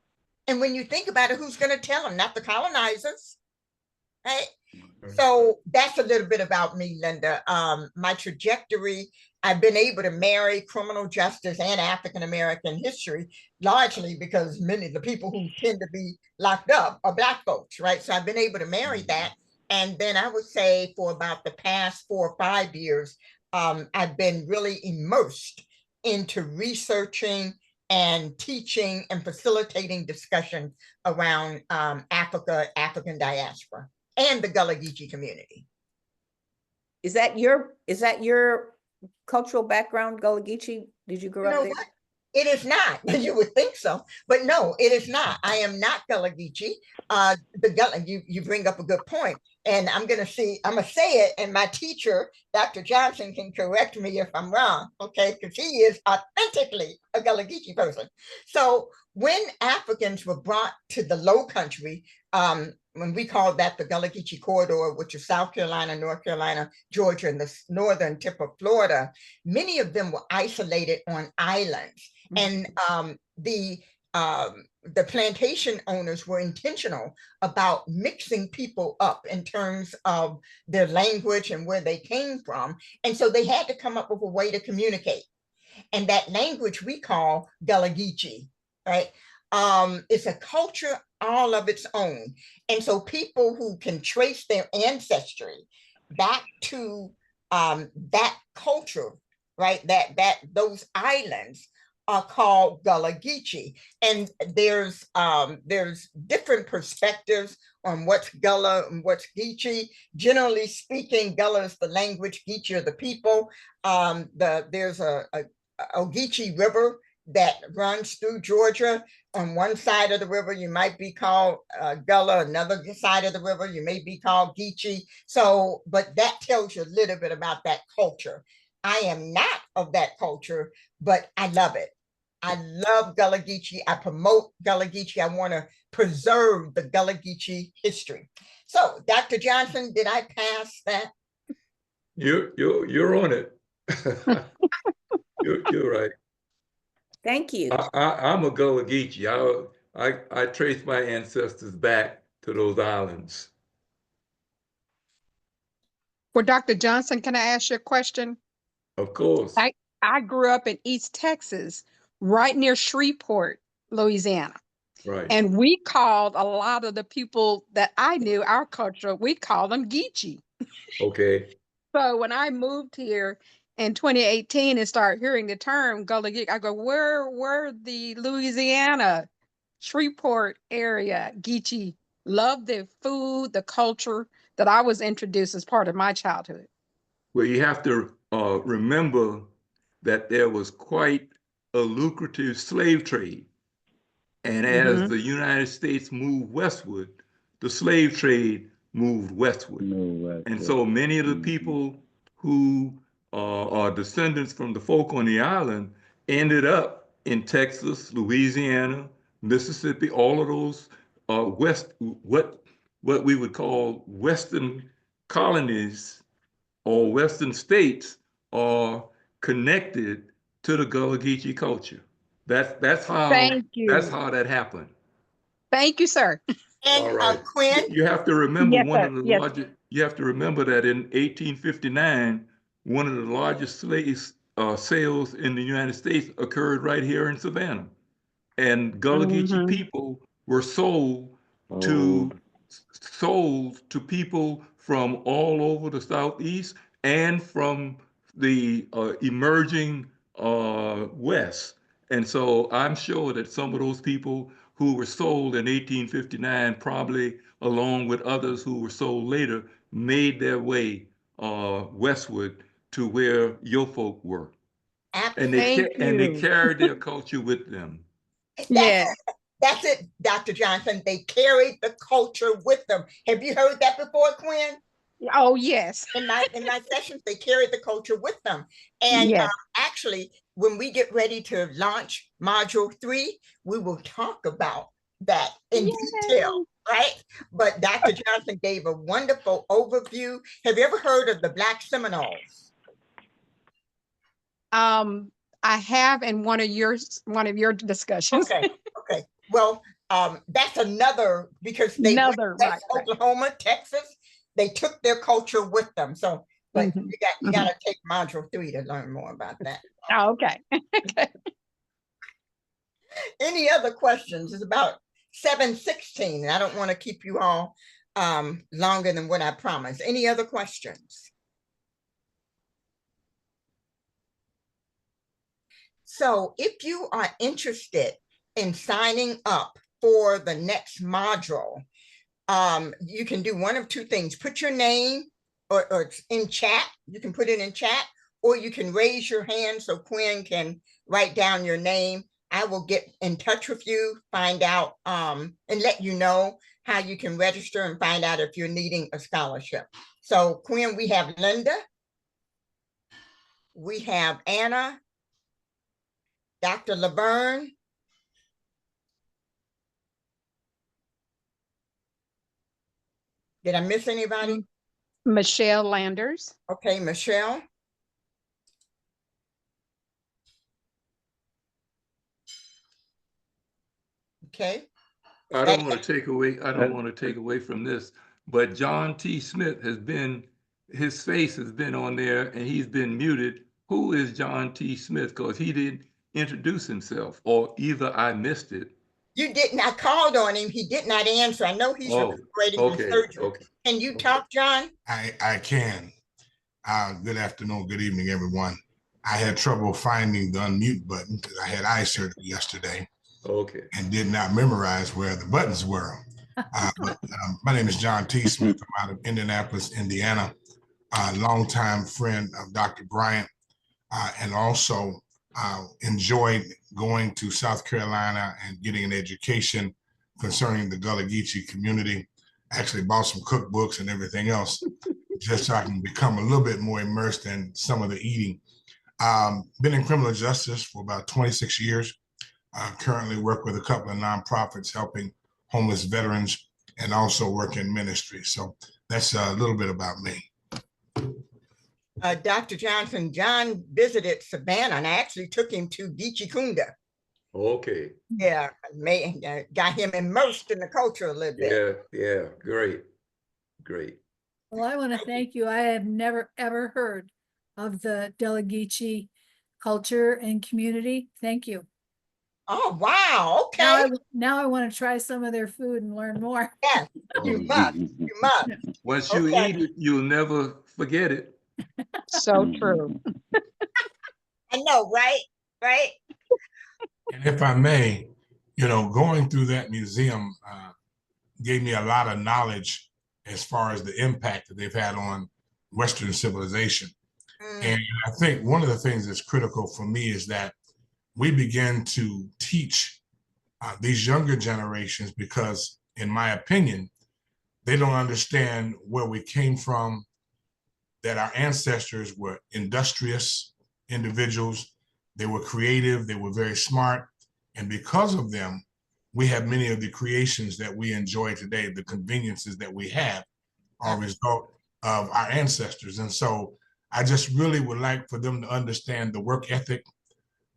[SPEAKER 1] And when you think about it, who's going to tell them? Not the colonizers, right? So that's a little bit about me, Linda. My trajectory, I've been able to marry criminal justice and African-American history, largely because many of the people who tend to be locked up are Black folks, right? So I've been able to marry that. And then I would say for about the past 4 or 5 years, I've been really immersed into researching and teaching and facilitating discussions around Africa, African diaspora, and the Gullah Geechee community.
[SPEAKER 6] Is that your cultural background, Gullah Geechee? Did you grow up there?
[SPEAKER 1] What? It is not. You would think so, but no, it is not. I am not Gullah Geechee. The Gullah, you bring up a good point, and I'm gonna say it, and my teacher, Dr. Johnson, can correct me if I'm wrong, okay? Because he is authentically a Gullah Geechee person. So when Africans were brought to the Low Country, when we called that the Gullah Geechee corridor, which is South Carolina, North Carolina, Georgia, and the northern tip of Florida, many of them were isolated on islands. And the plantation owners were intentional about mixing people up in terms of their language and where they came from. And so they had to come up with a way to communicate. And that language we call Gullah Geechee, right? It's a culture all of its own. And so people who can trace their ancestry back to that culture, right? Those islands are called Gullah Geechee. And there's different perspectives on what's Gullah and what's Geechee. Generally speaking, Gullah is the language, Geechee are the people. There's a Ogeechee River that runs through Georgia. On one side of the river, you might be called Gullah. Another side of the river, you may be called Geechee. So, but that tells you a little bit about that culture. I am not of that culture, but I love it. I love Gullah Geechee. I promote Gullah Geechee. I want to preserve the Gullah Geechee history. So, Dr. Johnson, did I pass that?
[SPEAKER 5] You're on it. You're right.
[SPEAKER 6] Thank you.
[SPEAKER 5] I'm a Gullah Geechee. I trace my ancestors back to those islands.
[SPEAKER 3] Well, Dr. Johnson, can I ask you a question?
[SPEAKER 5] Of course.
[SPEAKER 3] I grew up in East Texas, right near Shreveport, Louisiana.
[SPEAKER 5] Right.
[SPEAKER 3] And we called a lot of the people that I knew, our culture, we called them Geechee.
[SPEAKER 5] Okay.
[SPEAKER 3] So when I moved here in 2018 and started hearing the term Gullah Geechee, I go, where the Louisiana, Shreveport area Geechee? Love the food, the culture that I was introduced as part of my childhood.
[SPEAKER 5] Well, you have to remember that there was quite a lucrative slave trade. And as the United States moved westward, the slave trade moved westward. And so many of the people who are descendants from the folk on the island ended up in Texas, Louisiana, Mississippi, all of those what we would call Western colonies or Western states are connected to the Gullah Geechee culture. That's how that happened.
[SPEAKER 3] Thank you, sir.
[SPEAKER 1] And
[SPEAKER 5] all right.
[SPEAKER 1] Quinn,
[SPEAKER 5] you have to remember
[SPEAKER 3] Yes,
[SPEAKER 5] you have to remember that in 1859, one of the largest slave sales in the United States occurred right here in Savannah. And Gullah Geechee people were sold to people from all over the Southeast and from the emerging West. And so I'm sure that some of those people who were sold in 1859, probably along with others who were sold later, made their way westward to where your folk were. And
[SPEAKER 1] Absolutely.
[SPEAKER 5] they carried their culture with them.
[SPEAKER 3] Yeah.
[SPEAKER 1] That's it, Dr. Johnson. They carried the culture with them. Have you heard that before, Quinn?
[SPEAKER 3] Oh, yes.
[SPEAKER 1] In my sessions, they carried the culture with them. And
[SPEAKER 3] Yes.
[SPEAKER 1] actually, when we get ready to launch Module 3, we will talk about that in detail, right? But Dr. Johnson gave a wonderful overview. Have you ever heard of the Black Seminoles?
[SPEAKER 3] I have in one of your discussions.
[SPEAKER 1] Okay, okay. Well, that's another, because they went West Oklahoma, Texas, they took their culture with them. So, but you got to take Module 3 to learn more about that.
[SPEAKER 3] Oh, okay.
[SPEAKER 1] Any other questions? It's about 7:16, and I don't want to keep you all longer than what I promised. Any other questions? So if you are interested in signing up for the next module, you can do one of two things. Put your name or in chat. You can put it in chat, or you can raise your hand so Quinn can write down your name. I will get in touch with you, find out, and let you know how you can register and find out if you're needing a scholarship. So Quinn, we have Linda, we have Anna, Dr. Laverne, did I miss anybody?
[SPEAKER 3] Michelle Landers.
[SPEAKER 1] Okay, Michelle. Okay.
[SPEAKER 5] I don't want to take away from this, but John T. Smith his face has been on there and he's been muted. Who is John T. Smith? Because he didn't introduce himself, or either I missed it.
[SPEAKER 1] You didn't. I called on him. He did not answer. I know he's recuperating from surgery. Okay. Can you talk, John?
[SPEAKER 11] I can. Good afternoon, good evening, everyone. I had trouble finding the unmute button because I had eye surgery yesterday.
[SPEAKER 5] Okay.
[SPEAKER 11] And did not memorize where the buttons were. My name is John T. Smith. I'm out of Indianapolis, Indiana. Longtime friend of Dr. Bryant, and also enjoyed going to South Carolina and getting an education concerning the Gullah Geechee community. Actually bought some cookbooks and everything else, just so I can become a little bit more immersed in some of the eating. Been in criminal justice for about 26 years. Currently work with a couple of nonprofits helping homeless veterans and also work in ministry. So that's a little bit about me.
[SPEAKER 1] Dr. Johnson, John visited Savannah and I actually took him to Geechee Kunda.
[SPEAKER 5] Okay.
[SPEAKER 1] Yeah, got him immersed in the culture a little bit.
[SPEAKER 5] Yeah, great.
[SPEAKER 2] Well, I want to thank you. I have never, ever heard of the Gullah Geechee culture and community. Thank you.
[SPEAKER 1] Oh, wow. Okay.
[SPEAKER 2] Now I want to try some of their food and learn more.
[SPEAKER 1] Yes, you must. You must.
[SPEAKER 5] Once you eat it, you'll never forget it.
[SPEAKER 3] So true.
[SPEAKER 1] I know, right? Right?
[SPEAKER 11] And if I may, going through that museum gave me a lot of knowledge as far as the impact that they've had on Western civilization. And I think one of the things that's critical for me is that we begin to teach these younger generations, because in my opinion, they don't understand where we came from, that our ancestors were industrious individuals. They were creative, they were very smart. And because of them, we have many of the creations that we enjoy today, the conveniences that we have are a result of our ancestors. And so I just really would like for them to understand the work ethic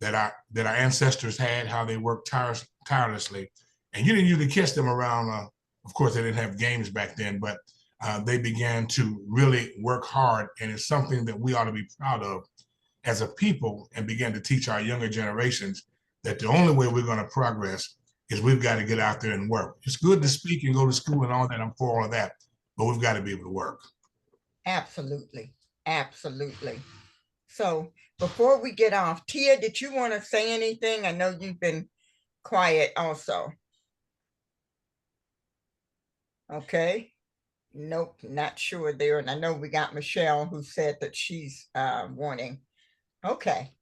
[SPEAKER 11] that our ancestors had, how they worked tirelessly. And you didn't usually catch them around, of course, they didn't have games back then, but they began to really work hard. And it's something that we ought to be proud of as a people, and begin to teach our younger generations that the only way we're going to progress is we've got to get out there and work. It's good to speak and go to school and all that. I'm for all of that, but we've got to be able to work.
[SPEAKER 1] Absolutely. Absolutely. So before we get off, Tia, did you want to say anything? I know you've been quiet also. Okay. Nope, not sure there. And I know we got Michelle who said that she's wanting. Okay.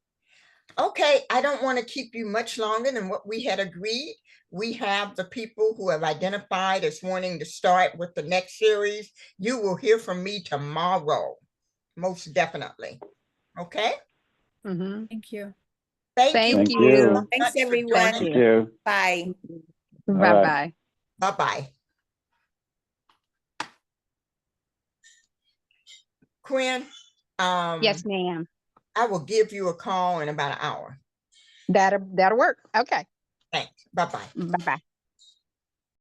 [SPEAKER 1] Okay, I don't want to keep you much longer than what we had agreed. We have the people who have identified as wanting to start with the next series. You will hear from me tomorrow, most definitely. Okay?
[SPEAKER 3] Mhm.
[SPEAKER 2] Thank you.
[SPEAKER 1] Thank you.
[SPEAKER 3] Thank
[SPEAKER 9] Thank
[SPEAKER 3] you.
[SPEAKER 9] you.
[SPEAKER 6] Thanks,
[SPEAKER 1] much for
[SPEAKER 6] everyone.
[SPEAKER 3] Thank
[SPEAKER 9] Thank
[SPEAKER 3] you.
[SPEAKER 9] you.
[SPEAKER 6] Bye.
[SPEAKER 9] All
[SPEAKER 3] Bye
[SPEAKER 9] right.
[SPEAKER 3] bye.
[SPEAKER 1] Bye-bye. Quinn,
[SPEAKER 3] Yes, ma'am.
[SPEAKER 1] I will give you a call in about an hour.
[SPEAKER 3] That'll work. Okay.
[SPEAKER 1] Thanks. Bye-bye.
[SPEAKER 3] Bye bye.